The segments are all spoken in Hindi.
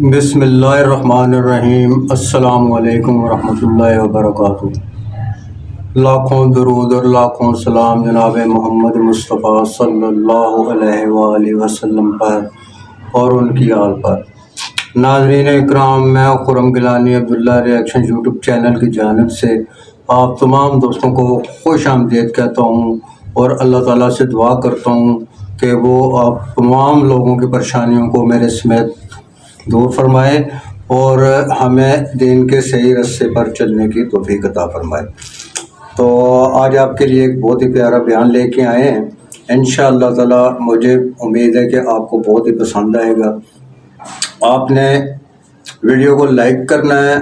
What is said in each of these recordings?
बिस्मिल्लाहिर्रहमानिर्रहीम। अस्सलामुअलैकुम वरहमतुल्लाहि वबरकातुहू। लाखों दरूद और लाखों सलाम जनाब मोहम्मद मुस्तफ़ा सल्लल्लाहु अलैहि वसल्लम पर और उनकी आल पर। नाज़रीन इकराम, मैं Khurram Gilani Abdullah reaction YouTube channel की जानिब से आप तमाम दोस्तों को खुश आमदीद कहता हूँ और अल्लाह ताला से दुआ करता हूँ कि वो आप तमाम लोगों की परेशानियों को मेरे समेत दूर फरमाए और हमें दीन के सही रास्ते पर चलने की तौफीक अता फरमाए। तो आज आपके लिए एक बहुत ही प्यारा बयान लेके आए हैं। इंशाअल्लाह ताला मुझे उम्मीद है कि आपको बहुत ही पसंद आएगा। आपने वीडियो को लाइक करना है,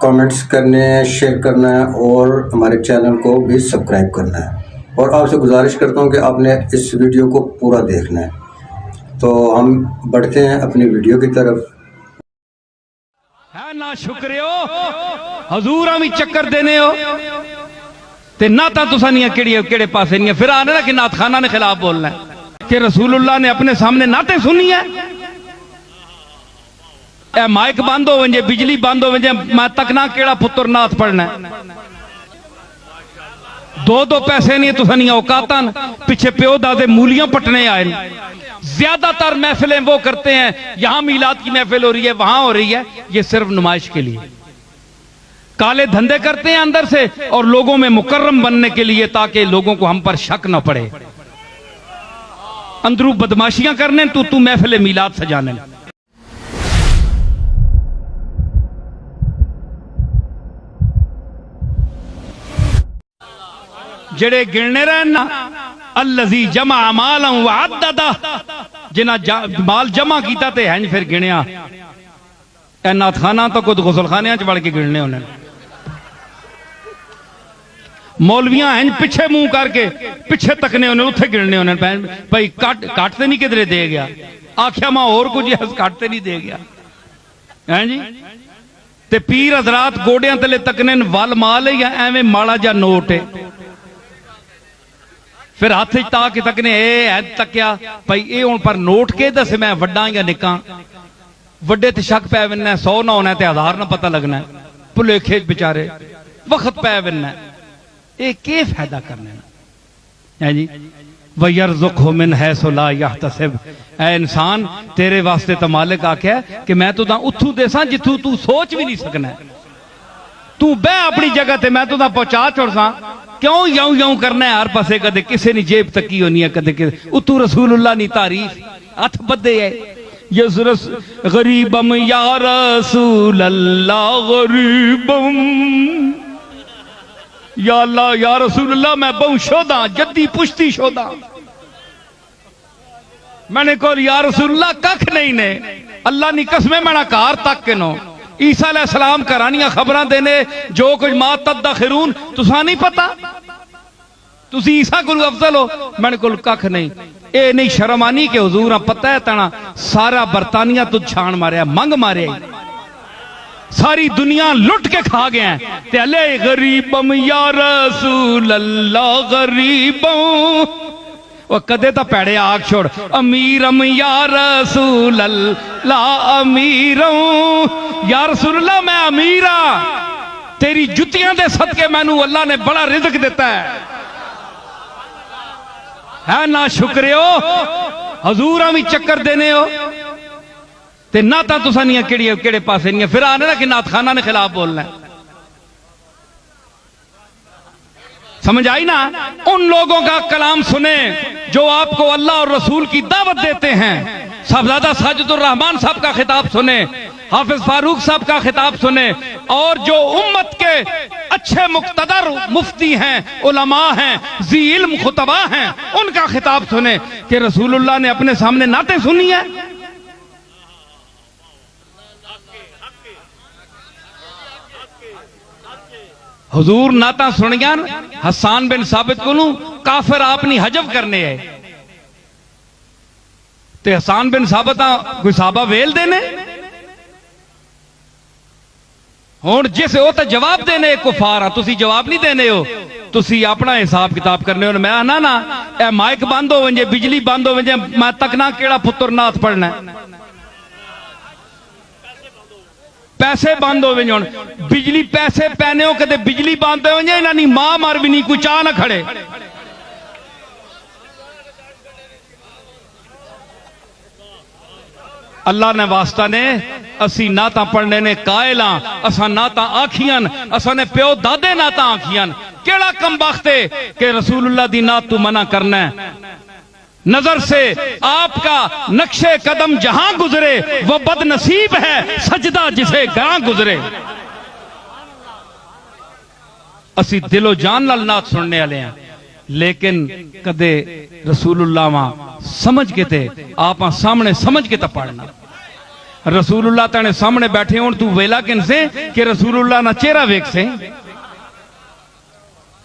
कमेंट्स करने हैं, शेयर करना है और हमारे चैनल को भी सब्सक्राइब करना है। और आपसे गुजारिश करता हूं कि आपने इस वीडियो को पूरा देखना है। तो हम बढ़ते हैं अपनी वीडियो की तरफ। है ना शुक्रियो हजूर भी चक्कर देने हो ते ना तुसा नहीं केड़े पासे नहीं फिर आने ना कि नात खाना ने खिलाफ बोलना है कि रसूलुल्लाह ने अपने सामने नाते सुनी है। ए माइक बंद हो वजे, बिजली बंद हो वजे, मैं तकना केड़ा पुत्र नाथ पढ़ना है। दो पैसे नहीं तुसा नहीं औकातन पिछे प्यो दादे मूलियां पटने आए। ज्यादातर महफिलें वो करते हैं, यहां मीलाद की महफिल हो रही है, वहां हो रही है, ये सिर्फ नुमाइश के लिए। काले धंधे करते हैं अंदर से और लोगों में मुकर्रम बनने के लिए, ताकि लोगों को हम पर शक न पड़े। अंदरू बदमाशियां करने तू महफिल मीलाद सजाने। जेड़े गिनने रहे ना अल्लज़ी जमा मालन व अद्ददा, जिन्हां माल जमा कीता ते हैं फिर गिणिया। ए नाथखाना तो खुद गुसलखानियां च वड़ के गिनने होने। मौलवियां हैं पिछे मुंह करके पिछे तकने होने, उत्थे गिनने होने। भाई कट ते नहीं किधरे दे गया, आख्या मैं और कुछ कट ते नहीं दे गया हैं जी। ते पीर हजरात गोडियां तले तकने वल माल है या एवें माड़ा जा नोट है। फिर हाथ ताक तकने तकिया भाई ये हूं पर नोट के दस मैं वड्डा या निका। वड्डे ते शक पै बनना, 100 ना होना ते 1000 ना पता लगना। भुलेखे बेचारे वक्त पै बनना, ये के फायदा करने है जी। वयरज़ुक़हु मिन हैसु ला यहतसिब। ऐ इंसान तेरे वास्ते तो मालिक आख्या कि मैं तो उथू देसा जिथू तू सोच भी नहीं सकना। तू बह अपनी जगह ते मैं तो पहुंचा छोड़सा। क्यों यूं यूं करना है हर पासे? कदे किसी ने जेब तकी होनी है, कदे उतू रसूलुल्लाह नी तारीफ हथ बदे है। यसरस गरीबम या रसूल अल्लाह गरीबम, या अल्लाह या रसूल अल्लाह मैं बहु शोदा जद्दी पुश्ती शोदा। मैंने को या रसूल अल्लाह कख नहीं ने, अल्लाह नी कसमें मैंने कार तक के नो। ईसा अलैहिस्सलाम करानियां खबरां देने जो कुछ मा तदखिरून तुसा नहीं पता। तुसी ईसा को अफजल हो, मैंने को कख नहीं। ए नहीं शर्म आनी के हुजूर पता है तना सारा बरतानिया तू छान मारिया, मंग मारे, सारी दुनिया लुट के खा गया ते अले गरीबम या रसूल अल्लाह गरीबम। वो कदे तो पैड़े आग छोड़ अमीरम या रसूल अल्लाह अमीरम। या रसूल अल्लाह मैं अमीरा, तेरी जुतियां दे सदके मैनू अल्लाह ने बड़ा रिज़्क देता है ना शुक्रियो हजूर भी चक्कर देने हो ते ना तुसा नहीं केड़े पासे नहीं फिर आने ना कि नात खाना ने खिलाफ बोलना है। समझ आई ना? उन लोगों का कलाम सुने जो आपको अल्लाह और रसूल की दावत देते हैं। साहबजादा साजिदुर रहमान साहब का खिताब सुने, हाफिज फारूक साहब का खिताब सुने, और जो उम्मत के अच्छे मुक्तदर मुफ्ती हैं, उलमा हैं, जी इल्म खुतबा हैं, उनका खिताब सुने कि रसूलुल्लाह ने अपने सामने नाते सुनी है। हुजूर नाता सुन गया हसान बिन साबित को काफिर आपनी हजब करने है ते हसान बिन साबित कोई साहबा वेल देने हुण जिस वो तो जवाब देने कुफार तुसी जवाब नहीं देने हो, तुसी अपना हिसाब किताब करने हो। मैं ना ए माइक बंद हो वजे, बिजली बंद हो वजे, मैं तकना केड़ा पुत्र नाथ पढ़ना। पैसे बंद हो जान, बिजली पैसे पैने हो कदे बिजली बंद हो जाए, इन्हां दी मां मर भी नहीं, कोई चाह ना खड़े। अल्लाह ने वास्ता ने असी ना ता पढ़ने ने कायल हाँ, असा ना ता आखियन, असा ने प्यो दादे ना ता आखियन। केड़ा कम वक्त है कि रसूलुल्लाह दी नात तू मना करना है। नजर से आपका नक्शे कदम जहां गुजरे वो बदनसीब है सजदा जिसे गां गुजरे। असी दिलो जान नाल नात सुनने वाले हैं, लेकिन कदे रसूलुल्लाह वहां समझ के ते आप सामने समझ के तो पढ़ना। रसूलुल्लाह तेने सामने बैठे हो, तू वेला किन से कि रसूलुल्लाह ना चेहरा वेख से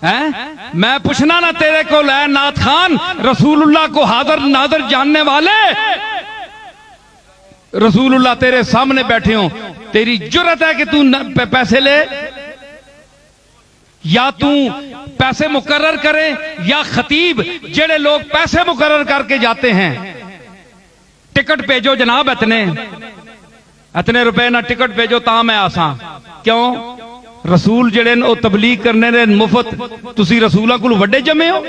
हैं? मैं पूछना ना तेरे को है नाथ खान, रसूलुल्लाह को हाजिर नादर जानने वाले, रसूलुल्लाह तेरे सामने बैठे हो, तेरी जुर्रत है कि तू पैसे ले, या तू पैसे मुकर्रर करे, या खतीब जेड़े लोग पैसे मुकर्रर करके जाते हैं, टिकट भेजो जनाब इतने रुपए ना टिकट भेजो ता मैं आसा। क्यों? रसूल जेड़े ओ तबलीग करने ने मुफ्त, तुसी रसूलां कोल वड्डे जमे हो।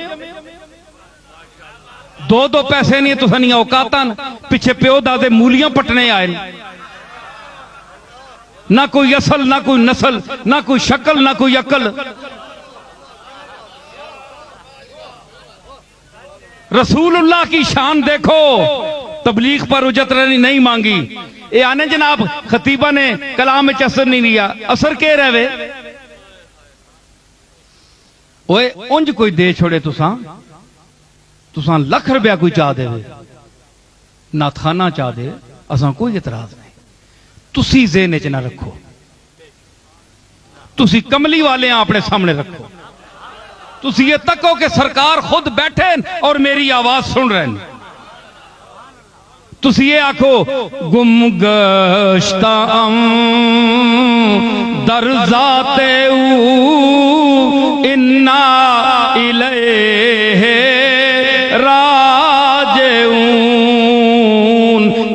दो पैसे नहीं तुसां औकातां, पिछे प्यो दादे मूलियां पटने आए, ना कोई असल ना कोई नस्ल ना कोई शक्ल ना कोई अकल। रसूलुल्लाह की शान देखो, तबलीग पर उजरत नहीं मांगी। ये आने जनाब खतीबा ने कलाम में असर नहीं लिया, असर के रहे ओए उंज कोई दे छोड़े तुसा लख रुपया कोई चाह दे, नाथखाना चाह दे, असा कोई इतराज नहीं। तुसी ज़हन च ना रखो, तुसी कमली वाले अपने सामने रखो। तुसी ये तको कि सरकार खुद बैठे और मेरी आवाज सुन रहे हैं। तुसी ये आखो गुमगश्ता दरजाते इन्ना इलैहि राजिऊन,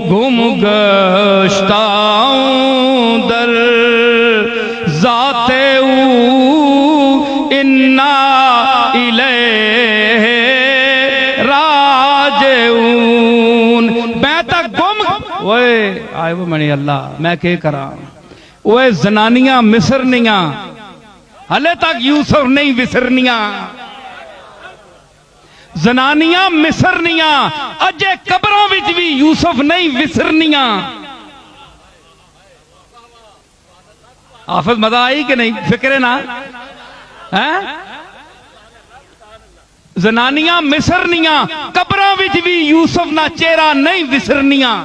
गुमगश्ता दरजाते इन्ना इलैहि राजिऊन। मैं तक गुम ओए आए वो मनी अल्लाह मैं के करा। ओए जनानियां मिसरनियां हले तक यूसुफ नहीं विसरनियां, जनानियां मिसरनियां अजे कब्रों विच भी यूसुफ नहीं विसरनियां। हाफिज मजा आई कि नहीं? फिक्रे ना है? जनानियां मिसरनियां कब्रों विच भी यूसुफ ना चेहरा नहीं विसरनियां।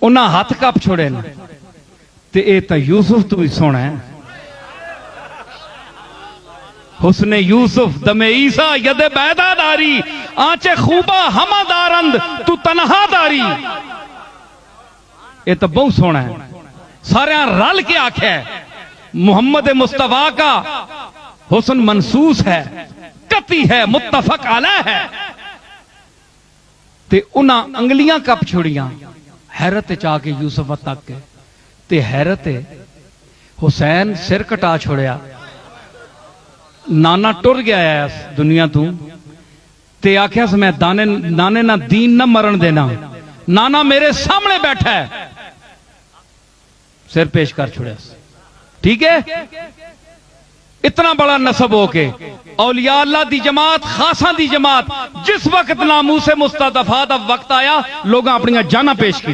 उन्हें हाथ कप छोड़े न ते ए तां यूसुफ तो भी सोना है। हुस्ने यूसुफ दमे ईसा यदे बैदादारी, आंचे खूबा हमादारंद तू तनहादारी। ये तो बहुत सोना है, सारे रल के आख्या है मोहम्मद मुस्तफा का हुस्न मनसूस है, कती है, मुत्तफक अलैह है। ते उन्हां अंगलियां कप छोड़ियां हैरत चाके यूसुफ तक के, ते हैरत हुसैन सिर कटा छोड़िया, नाना टुर गया है दुनिया तू, ते आख्या मैं दाने नाने ना दीन ना मरण देना, नाना मेरे सामने बैठा है, सिर पेश कर छोड़िया। ठीक है, इतना बड़ा नसब होके औलिया अल्लाह दी जमात, खासा दी जमात, जिस वक्त नामूसे मुस्तदफा दा वक्त आया लोग अपनी जाना पेश की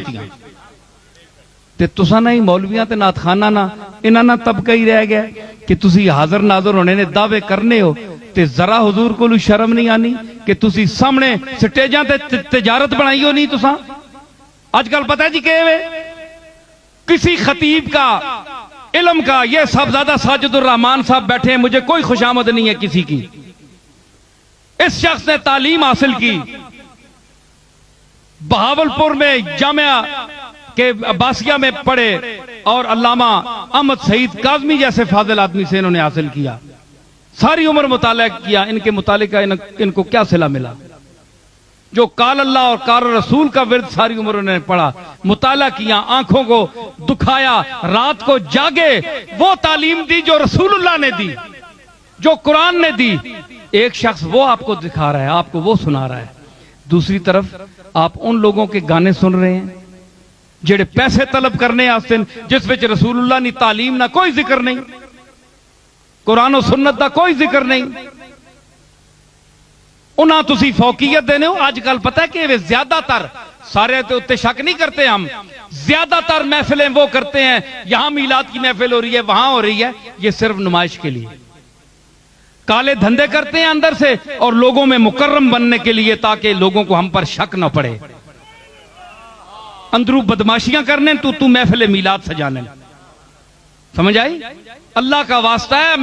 ते तुसा नहीं मौलवियां ते नाथखाना ना इन्हां ना तबका ही रह गया कि तुसी हाजिर नाजर होने ने दावे करने हो ते जरा हुजूर को शर्म नहीं आनी कि तुसी सामने स्टेजां ते तिजारत बनाई हो नहीं। तुसा आजकल पता है जी के किसी खतीब का इल्म का ये साहबजादा साजिदुर रहमान साहब बैठे हैं, मुझे कोई खुशामद नहीं है किसी की। इस शख्स ने तालीम हासिल की बहावलपुर में जामिया के अब्बासिया में पढ़े और अल्लामा अहमद सईद काज़मी जैसे फाजिल आदमी से इन्होंने हासिल किया, सारी उम्र मुताला किया। इनके मुताले का इनको क्या सिला मिला? जो काल अल्लाह और काल रसूल का विर्द सारी उम्र उन्होंने पढ़ा, मुताला किया, आंखों को दुखाया, रात को जागे, वो तालीम दी जो रसूलुल्लाह ने दी, जो कुरान ने दी। एक शख्स वो आपको दिखा रहा है, आपको वो सुना रहा है। दूसरी तरफ आप उन लोगों के गाने सुन रहे हैं जेड़े पैसे तलब करने आस्ते, जिस विच रसूलुल्लाह नी तालीम ना कोई जिक्र नहीं, कुरान और सुन्नत का कोई जिक्र नहीं। उन्हें तुसी फौकियत देने हो। अजकल पता है कि वे ज्यादातर, सारे तो उत्ते शक नहीं करते हम, ज्यादातर महफिलें वो करते हैं, यहां मीलाद की महफिल हो रही है, वहां हो रही है, ये सिर्फ नुमाइश के लिए। काले धंधे करते हैं अंदर से और लोगों में मुकर्रम बनने के लिए, ताकि लोगों को हम पर शक न पड़े। अंदरू बदमाशियां करने, तू महफिल मीलाद सजाने। समझ आई? अल्लाह का वास्ता है,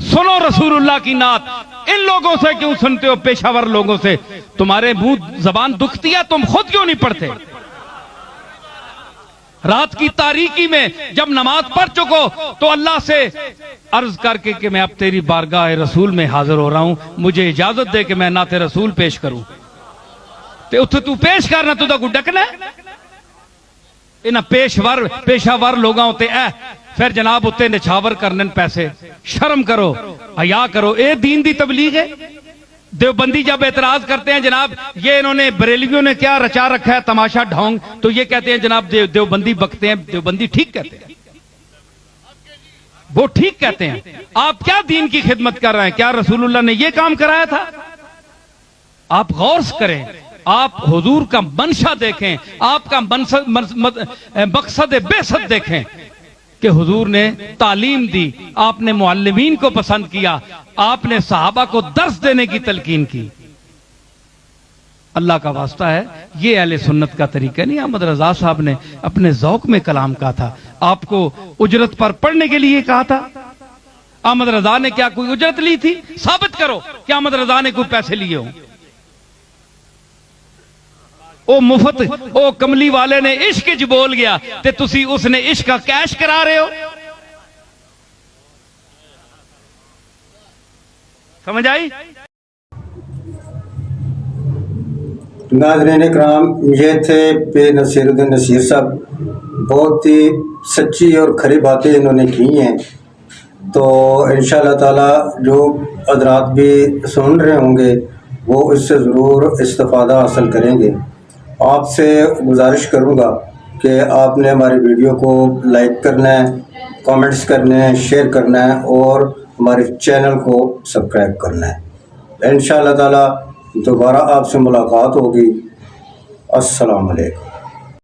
सुनो रसूलुल्लाह की नात। इन लोगों से क्यों सुनते हो, पेशावर लोगों से? तुम्हारे मुंह जबान दुखती है, तुम खुद क्यों नहीं पढ़ते? रात की तारीकी में जब नमाज पढ़ चुको तो अल्लाह से अर्ज करके कि मैं अब तेरी बारगाह रसूल में हाजिर हो रहा हूं, मुझे इजाजत दे कि मैं नाते रसूल पेश करूं। ते उत्थे तू पेश करना, तू तो डकना इन्हें पेशावर लोगों ते फिर जनाब उत्ते निछावर करने पैसे। शर्म करो, हया करो। ये दीन दी तबलीग है। देवबंदी जब एतराज करते हैं जनाब ये इन्होंने बरेलवियों ने क्या रचा रखा है तमाशा ढोंग, तो ये कहते हैं जनाब देवबंदी बकते हैं। देवबंदी ठीक कहते हैं, वो ठीक कहते हैं। आप क्या दीन की खिदमत कर रहे हैं? क्या रसूलुल्लाह ने ये काम कराया था? आप गौर करें, आप हुजूर का मंशा देखें, आपका मकसद बेसत देखें कि हुजूर ने तालीम दी, आपने मुअल्लिमीन को पसंद किया, आपने सहाबा को दर्स देने की तलकीन की। अल्लाह का वास्ता है, ये अहले सुन्नत का तरीका नहीं। अहमद रजा साहब ने अपने जौक में कलाम कहा था, आपको उजरत पर पढ़ने के लिए कहा था। अहमद रजा ने क्या कोई उजरत ली थी? साबित करो कि अहमद रजा ने कोई पैसे लिए हो। ओ मुफ्त ओ कमली वाले ने इश्क च बोल गया ते तुसी उसने इश्क का कैश करा रहे हो। समझ आई? नाज़रीन इकराम, ये थे पे नसीरुद्दीन नसीर साहब। बहुत ही सच्ची और खरी बातें इन्होंने की हैं। तो इंशाअल्लाह ताला जो हज़रात भी सुन रहे होंगे वो इससे ज़रूर इस्तिफ़ादा हासिल करेंगे। आपसे गुजारिश करूंगा कि आपने हमारी वीडियो को लाइक करना है, कमेंट्स करने हैं, शेयर करना है और हमारे चैनल को सब्सक्राइब करना है। इंशाअल्लाह ताला दोबारा आपसे मुलाकात होगी। अस्सलाम वालेकुम।